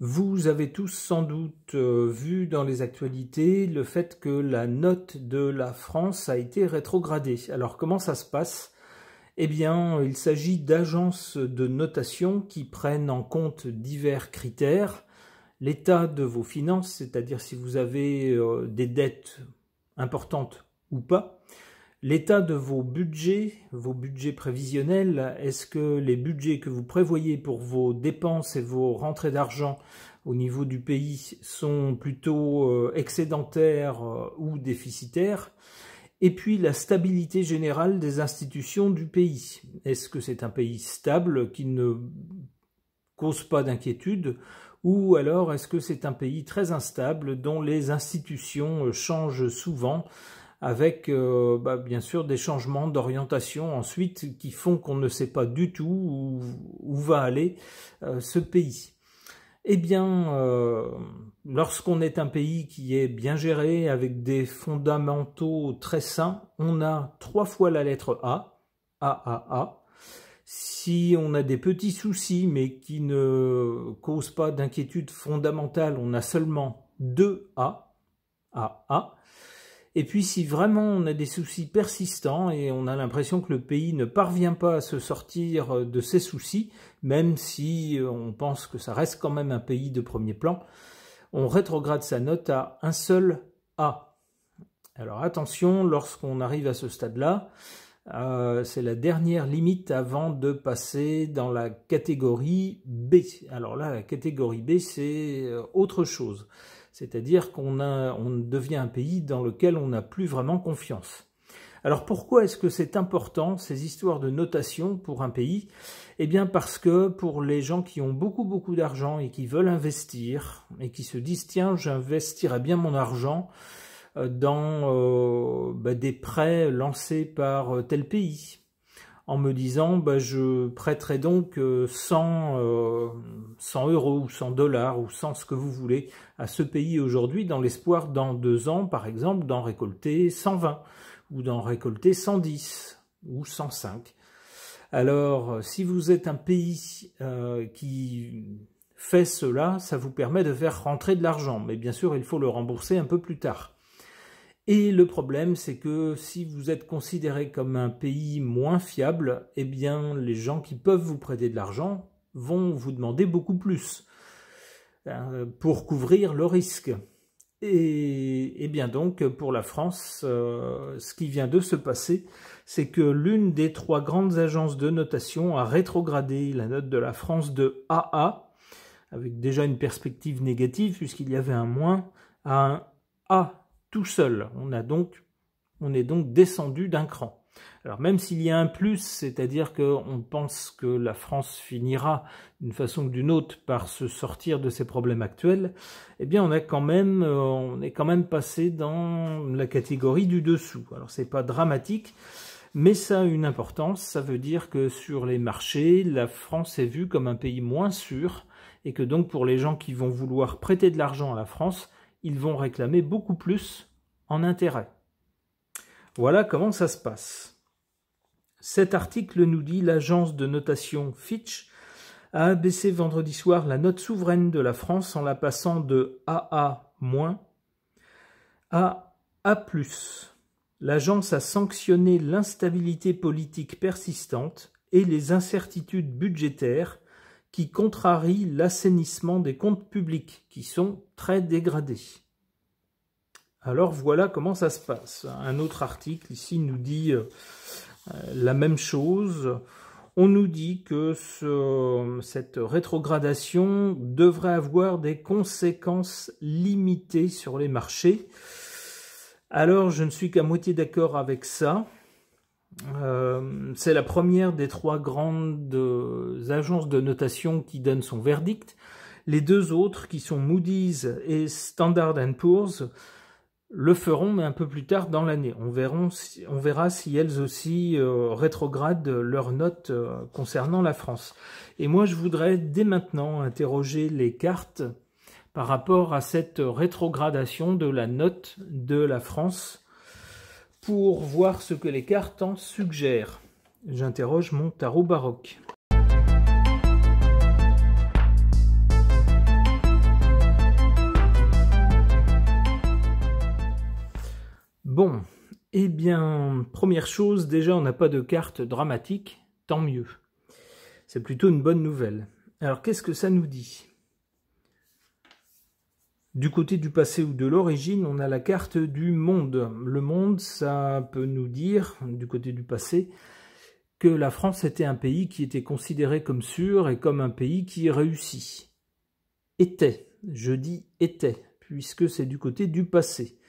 Vous avez tous sans doute vu dans les actualités le fait que la note de la France a été rétrogradée. Alors comment ça se passe? Eh bien, il s'agit d'agences de notation qui prennent en compte divers critères. L'état de vos finances, c'est-à-dire si vous avez des dettes importantes ou pas. L'état de vos budgets prévisionnels, est-ce que les budgets que vous prévoyez pour vos dépenses et vos rentrées d'argent au niveau du pays sont plutôt excédentaires ou déficitaires? Et puis la stabilité générale des institutions du pays. Est-ce que c'est un pays stable qui ne cause pas d'inquiétude? Ou alors est-ce que c'est un pays très instable dont les institutions changent souvent avec bien sûr des changements d'orientation ensuite qui font qu'on ne sait pas du tout où va aller ce pays. Eh bien, lorsqu'on est un pays qui est bien géré avec des fondamentaux très sains, on a 3 fois la lettre A, A. Si on a des petits soucis mais qui ne causent pas d'inquiétude fondamentale, on a seulement 2 A, A. Et puis si vraiment on a des soucis persistants et on a l'impression que le pays ne parvient pas à se sortir de ses soucis, même si on pense que ça reste quand même un pays de premier plan, on rétrograde sa note à un seul A. Alors attention, lorsqu'on arrive à ce stade-là, c'est la dernière limite avant de passer dans la catégorie B. Alors là, la catégorie B, c'est autre chose. C'est-à-dire qu'on devient un pays dans lequel on n'a plus vraiment confiance. Alors pourquoi est-ce que c'est important, ces histoires de notation pour un pays? Eh bien parce que pour les gens qui ont beaucoup d'argent et qui veulent investir, et qui se disent « tiens, j'investirais bien mon argent dans des prêts lancés par tel pays ». En me disant je prêterai donc 100 euros ou 100 dollars ou 100 ce que vous voulez à ce pays aujourd'hui dans l'espoir dans 2 ans par exemple d'en récolter 120 ou d'en récolter 110 ou 105. Alors si vous êtes un pays qui fait cela, ça vous permet de faire rentrer de l'argent, mais bien sûr il faut le rembourser un peu plus tard. Et le problème, c'est que si vous êtes considéré comme un pays moins fiable, eh bien, les gens qui peuvent vous prêter de l'argent vont vous demander beaucoup plus pour couvrir le risque. Et bien donc, pour la France, ce qui vient de se passer, c'est que l'une des 3 grandes agences de notation a rétrogradé la note de la France de AA, avec déjà une perspective négative, puisqu'il y avait un moins, à un A. Tout seul, on est donc descendu d'un cran. Alors même s'il y a un plus, c'est-à-dire qu'on pense que la France finira d'une façon ou d'une autre par se sortir de ses problèmes actuels, eh bien on est quand même passé dans la catégorie du dessous. Alors c'est pas dramatique, mais ça a une importance. Ça veut dire que sur les marchés, la France est vue comme un pays moins sûr et que donc pour les gens qui vont vouloir prêter de l'argent à la France, ils vont réclamer beaucoup plus en intérêt. Voilà comment ça se passe. Cet article nous dit l'agence de notation Fitch a abaissé vendredi soir la note souveraine de la France en la passant de AA- à A+. L'agence a sanctionné l'instabilité politique persistante et les incertitudes budgétaires qui contrarient l'assainissement des comptes publics, qui sont très dégradés. Alors voilà comment ça se passe. Un autre article ici nous dit la même chose. On nous dit que cette rétrogradation devrait avoir des conséquences limitées sur les marchés. Alors je ne suis qu'à moitié d'accord avec ça. C'est la première des 3 grandes agences de notation qui donne son verdict. Les 2 autres, qui sont Moody's et Standard & Poor's, le feront, mais un peu plus tard dans l'année. On verra si elles aussi rétrogradent leurs notes concernant la France. Et moi, je voudrais dès maintenant interroger les cartes par rapport à cette rétrogradation de la note de la France pour voir ce que les cartes en suggèrent. J'interroge mon tarot baroque. Bon, eh bien, première chose, déjà on n'a pas de carte dramatique, tant mieux. C'est plutôt une bonne nouvelle. Alors qu'est-ce que ça nous dit? Du côté du passé ou de l'origine, on a la carte du monde. Le monde, ça peut nous dire, du côté du passé, que la France était un pays qui était considéré comme sûr et comme un pays qui réussit. Était, je dis était, puisque c'est du côté du passé.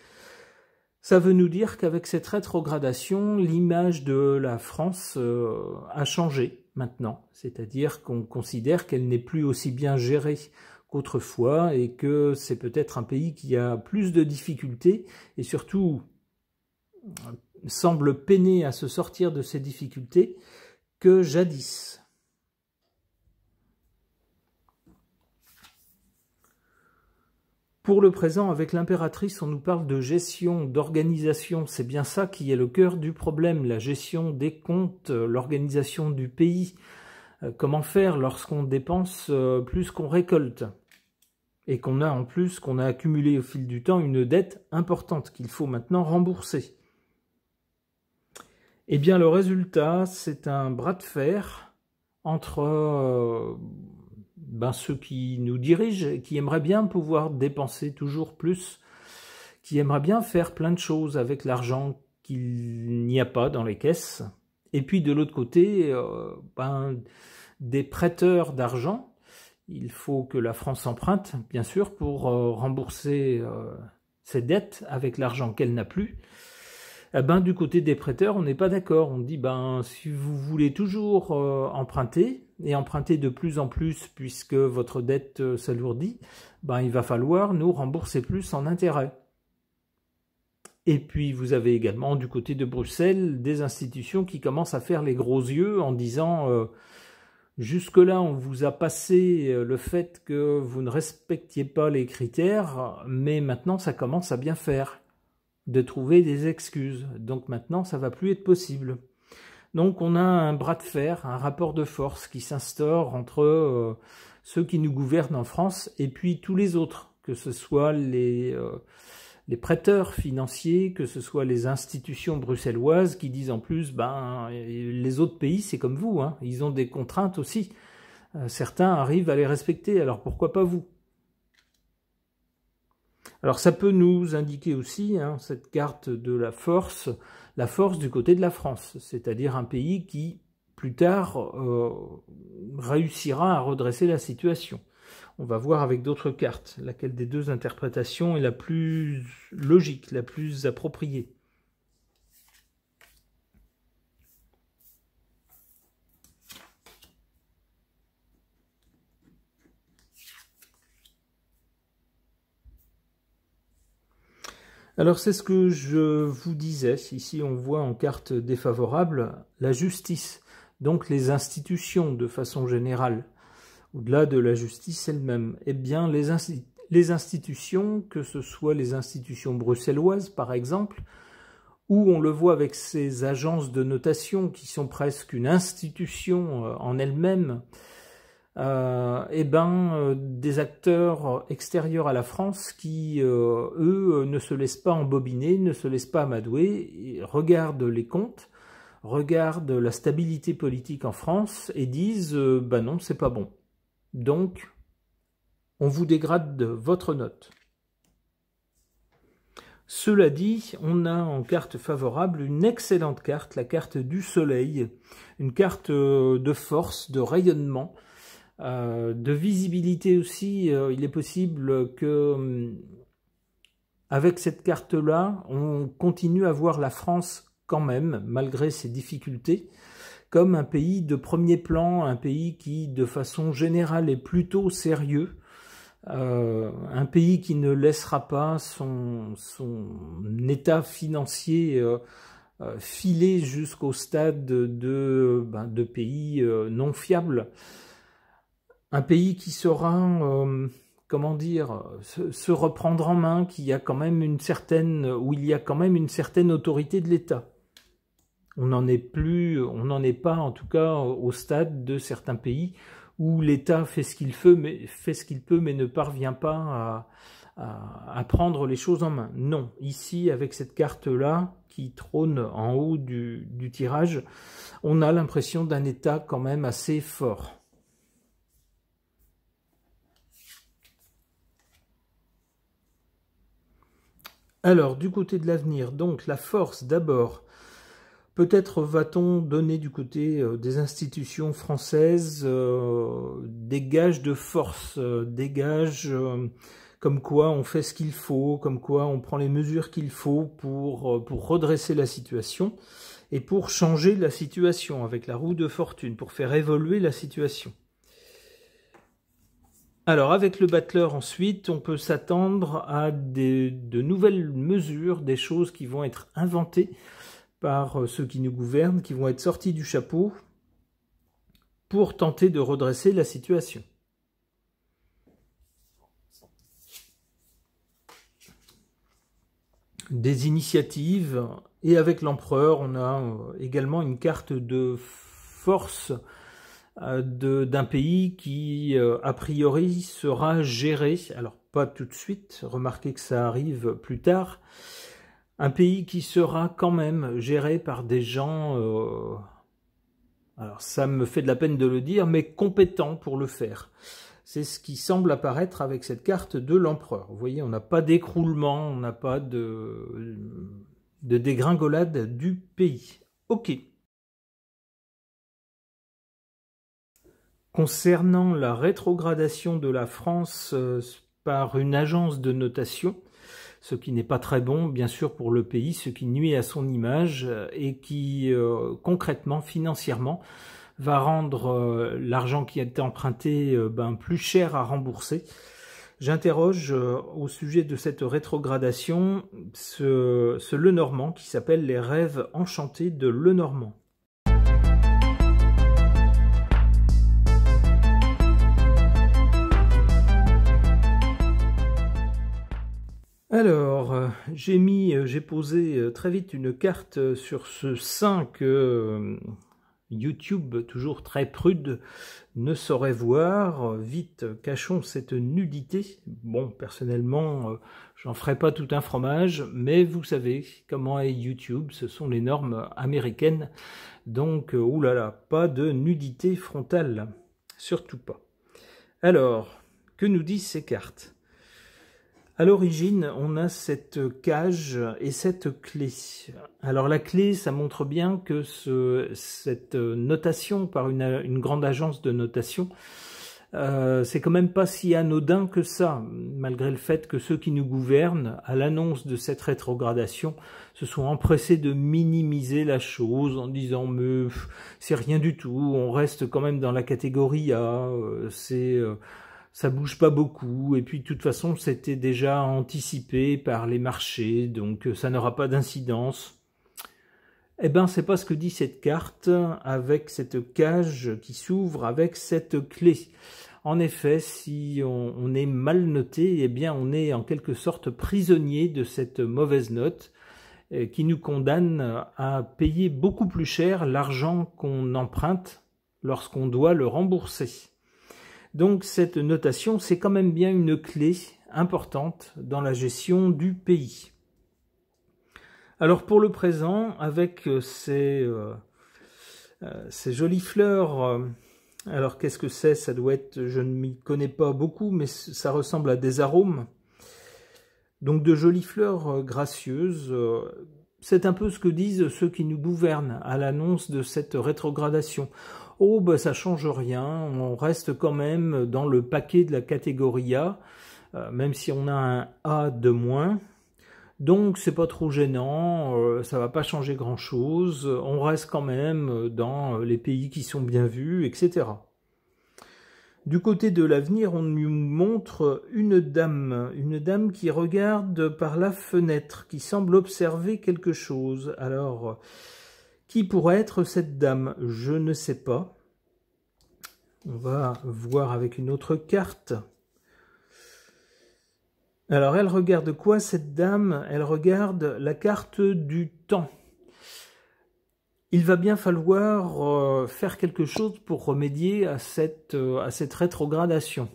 Ça veut nous dire qu'avec cette rétrogradation, l'image de la France a changé maintenant. C'est-à-dire qu'on considère qu'elle n'est plus aussi bien gérée qu'autrefois et que c'est peut-être un pays qui a plus de difficultés et surtout semble peiner à se sortir de ces difficultés que jadis. Pour le présent, avec l'impératrice, on nous parle de gestion, d'organisation. C'est bien ça qui est le cœur du problème, la gestion des comptes, l'organisation du pays. Comment faire lorsqu'on dépense plus qu'on récolte et qu'on a en plus, qu'on a accumulé au fil du temps une dette importante qu'il faut maintenant rembourser. Eh bien, le résultat, c'est un bras de fer entre ceux qui nous dirigent, qui aimeraient bien pouvoir dépenser toujours plus, qui aimeraient bien faire plein de choses avec l'argent qu'il n'y a pas dans les caisses. Et puis de l'autre côté, des prêteurs d'argent. Il faut que la France emprunte, bien sûr, pour rembourser ses dettes avec l'argent qu'elle n'a plus. Du côté des prêteurs, on n'est pas d'accord. On dit, si vous voulez toujours emprunter, et emprunter de plus en plus puisque votre dette s'alourdit, il va falloir nous rembourser plus en intérêt. Et puis vous avez également du côté de Bruxelles des institutions qui commencent à faire les gros yeux en disant jusque-là on vous a passé le fait que vous ne respectiez pas les critères, mais maintenant ça commence à bien faire, de trouver des excuses. Donc maintenant ça va plus être possible. Donc on a un bras de fer, un rapport de force qui s'instaure entre ceux qui nous gouvernent en France et puis tous les autres, que ce soit les prêteurs financiers, que ce soit les institutions bruxelloises qui disent en plus, les autres pays c'est comme vous, hein, ils ont des contraintes aussi. Certains arrivent à les respecter, alors pourquoi pas vous? Alors ça peut nous indiquer aussi, cette carte de la force du côté de la France, c'est-à-dire un pays qui, plus tard, réussira à redresser la situation. On va voir avec d'autres cartes, laquelle des deux interprétations est la plus logique, la plus appropriée. Alors c'est ce que je vous disais, ici on voit en carte défavorable la justice, donc les institutions de façon générale, au-delà de la justice elle-même. Eh bien les institutions, que ce soit les institutions bruxelloises par exemple, où on le voit avec ces agences de notation qui sont presque une institution en elles-mêmes, des acteurs extérieurs à la France qui, eux, ne se laissent pas embobiner, ne se laissent pas amadouer, regardent les comptes, regardent la stabilité politique en France et disent non, c'est pas bon. Donc, on vous dégrade votre note. Cela dit, on a en carte favorable une excellente carte, la carte du soleil, une carte de force, de rayonnement, de visibilité aussi. Il est possible que avec cette carte-là, on continue à voir la France quand même, malgré ses difficultés, comme un pays de premier plan, un pays qui, de façon générale, est plutôt sérieux, un pays qui ne laissera pas son état financier filer jusqu'au stade de pays non fiables. Un pays qui saura, se reprendre en main, où il y a quand même une certaine autorité de l'État. On n'en est pas, en tout cas, au stade de certains pays où l'État fait ce qu'il peut, mais ne parvient pas à prendre les choses en main. Non, ici, avec cette carte-là, qui trône en haut du tirage, on a l'impression d'un état quand même assez fort. Alors, du côté de l'avenir, donc la force d'abord. Peut-être va-t-on donner du côté des institutions françaises des gages de force, des gages comme quoi on fait ce qu'il faut, comme quoi on prend les mesures qu'il faut pour redresser la situation et pour changer la situation avec la roue de fortune, pour faire évoluer la situation. Alors avec le battleur ensuite, on peut s'attendre à de nouvelles mesures, des choses qui vont être inventées par ceux qui nous gouvernent, qui vont être sortis du chapeau pour tenter de redresser la situation. Des initiatives, et avec l'empereur, on a également une carte de force d'un pays qui, a priori, sera géré, alors pas tout de suite, remarquez que ça arrive plus tard, un pays qui sera quand même géré par des gens, alors ça me fait de la peine de le dire, mais compétents pour le faire. C'est ce qui semble apparaître avec cette carte de l'empereur. Vous voyez, on n'a pas d'écroulement, on n'a pas de dégringolade du pays. Ok. Concernant la rétrogradation de la France par une agence de notation, ce qui n'est pas très bon, bien sûr, pour le pays, ce qui nuit à son image et qui, concrètement, financièrement, va rendre l'argent qui a été emprunté plus cher à rembourser. J'interroge au sujet de cette rétrogradation ce Lenormand qui s'appelle Les Rêves enchantés de Lenormand. Alors, j'ai posé très vite une carte sur ce sein que YouTube, toujours très prude, ne saurait voir. Vite, cachons cette nudité. Bon, personnellement, j'en ferai pas tout un fromage, mais vous savez comment est YouTube, ce sont les normes américaines. Donc, oulala, pas de nudité frontale, surtout pas. Alors, que nous disent ces cartes ? À l'origine, on a cette cage et cette clé. Alors la clé, ça montre bien que cette notation par une grande agence de notation, c'est quand même pas si anodin que ça, malgré le fait que ceux qui nous gouvernent, à l'annonce de cette rétrogradation, se sont empressés de minimiser la chose en disant « mais c'est rien du tout, on reste quand même dans la catégorie A, ça bouge pas beaucoup, et puis de toute façon c'était déjà anticipé par les marchés, donc ça n'aura pas d'incidence. » Eh ben c'est pas ce que dit cette carte, avec cette cage qui s'ouvre avec cette clé. En effet, si on est mal noté, eh bien on est en quelque sorte prisonnier de cette mauvaise note, qui nous condamne à payer beaucoup plus cher l'argent qu'on emprunte lorsqu'on doit le rembourser. Donc cette notation, c'est quand même bien une clé importante dans la gestion du pays. Alors pour le présent, avec ces jolies fleurs, alors qu'est-ce que c'est? Ça doit être, je ne m'y connais pas beaucoup, mais ça ressemble à des arômes. Donc de jolies fleurs gracieuses, c'est un peu ce que disent ceux qui nous gouvernent à l'annonce de cette rétrogradation. Oh, ben ça change rien, on reste quand même dans le paquet de la catégorie A, même si on a un A de moins. Donc c'est pas trop gênant, ça va pas changer grand chose, on reste quand même dans les pays qui sont bien vus, etc. Du côté de l'avenir, on nous montre une dame qui regarde par la fenêtre, qui semble observer quelque chose. Alors, qui pourrait être cette dame? Je ne sais pas. On va voir avec une autre carte. Alors, elle regarde quoi, cette dame? Elle regarde la carte du temps. Il va bien falloir faire quelque chose pour remédier à cette rétrogradation.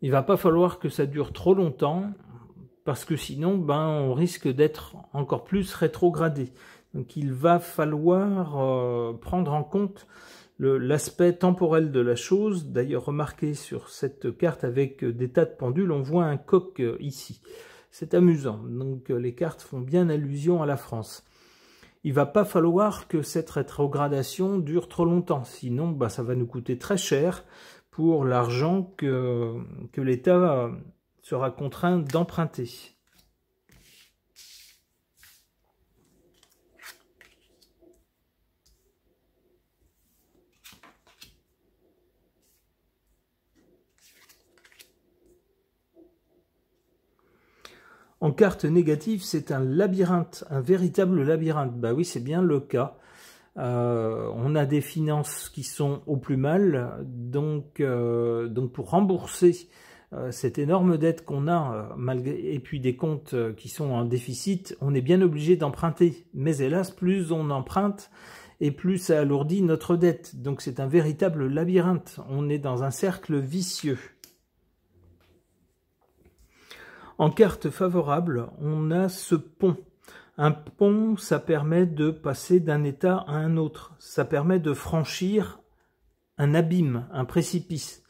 Il va pas falloir que ça dure trop longtemps, parce que sinon, on risque d'être encore plus rétrogradé. Donc il va falloir prendre en compte l'aspect temporel de la chose. D'ailleurs, remarquez sur cette carte avec des tas de pendules, on voit un coq ici. C'est amusant. Donc les cartes font bien allusion à la France. Il va pas falloir que cette rétrogradation dure trop longtemps, sinon ça va nous coûter très cher pour l'argent que l'État sera contraint d'emprunter. En carte négative, c'est un labyrinthe, un véritable labyrinthe. Bah oui, c'est bien le cas. On a des finances qui sont au plus mal, donc pour rembourser cette énorme dette qu'on a, et puis des comptes qui sont en déficit, on est bien obligé d'emprunter. Mais hélas, plus on emprunte, et plus ça alourdit notre dette. Donc c'est un véritable labyrinthe. On est dans un cercle vicieux. En carte favorable, on a ce pont. Un pont, ça permet de passer d'un état à un autre. Ça permet de franchir un abîme, un précipice.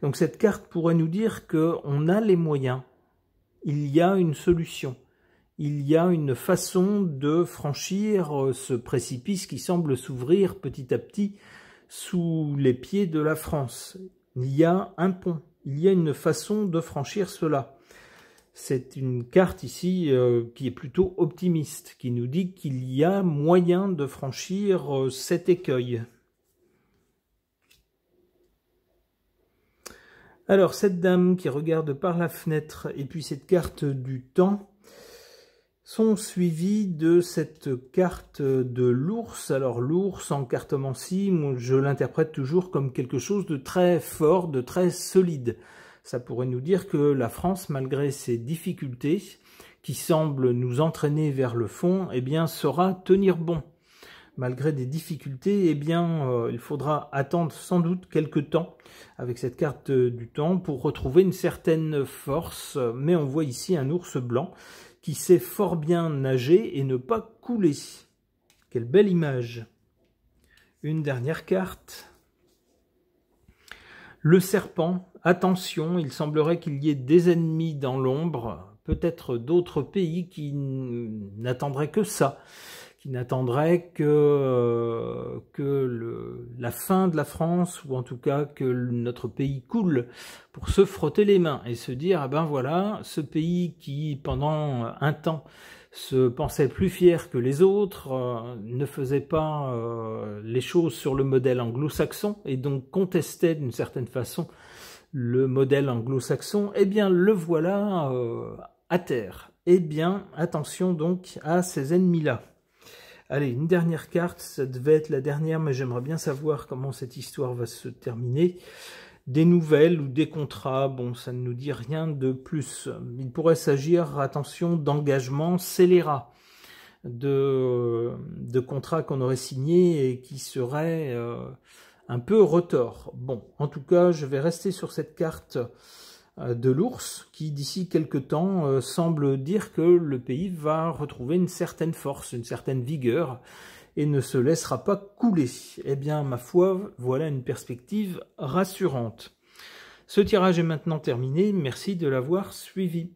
Donc cette carte pourrait nous dire qu'on a les moyens. Il y a une solution. Il y a une façon de franchir ce précipice qui semble s'ouvrir petit à petit sous les pieds de la France. Il y a un pont. Il y a une façon de franchir cela. C'est une carte ici qui est plutôt optimiste, qui nous dit qu'il y a moyen de franchir cet écueil. Alors, cette dame qui regarde par la fenêtre et puis cette carte du temps sont suivies de cette carte de l'ours. Alors, l'ours en cartomancie, je l'interprète toujours comme quelque chose de très fort, de très solide. Ça pourrait nous dire que la France, malgré ses difficultés, qui semblent nous entraîner vers le fond, saura tenir bon. Malgré des difficultés, il faudra attendre sans doute quelques temps avec cette carte du temps pour retrouver une certaine force. Mais on voit ici un ours blanc qui sait fort bien nager et ne pas couler. Quelle belle image! Une dernière carte. Le serpent, attention, il semblerait qu'il y ait des ennemis dans l'ombre, peut-être d'autres pays qui n'attendraient que ça, qui n'attendraient que la fin de la France, ou en tout cas que notre pays coule, pour se frotter les mains et se dire, voilà, ce pays qui, pendant un temps, se pensait plus fier que les autres, ne faisait pas les choses sur le modèle anglo-saxon, et donc contestait d'une certaine façon le modèle anglo-saxon, le voilà à terre. Attention donc à ces ennemis-là. Allez, une dernière carte, ça devait être la dernière, mais j'aimerais bien savoir comment cette histoire va se terminer. Des nouvelles ou des contrats, ça ne nous dit rien de plus. Il pourrait s'agir, attention, d'engagements scélérats, de contrats qu'on aurait signés et qui seraient un peu retors. En tout cas, je vais rester sur cette carte de l'ours qui, d'ici quelques temps, semble dire que le pays va retrouver une certaine force, une certaine vigueur, et ne se laissera pas couler. Ma foi, voilà une perspective rassurante. Ce tirage est maintenant terminé. Merci de l'avoir suivi.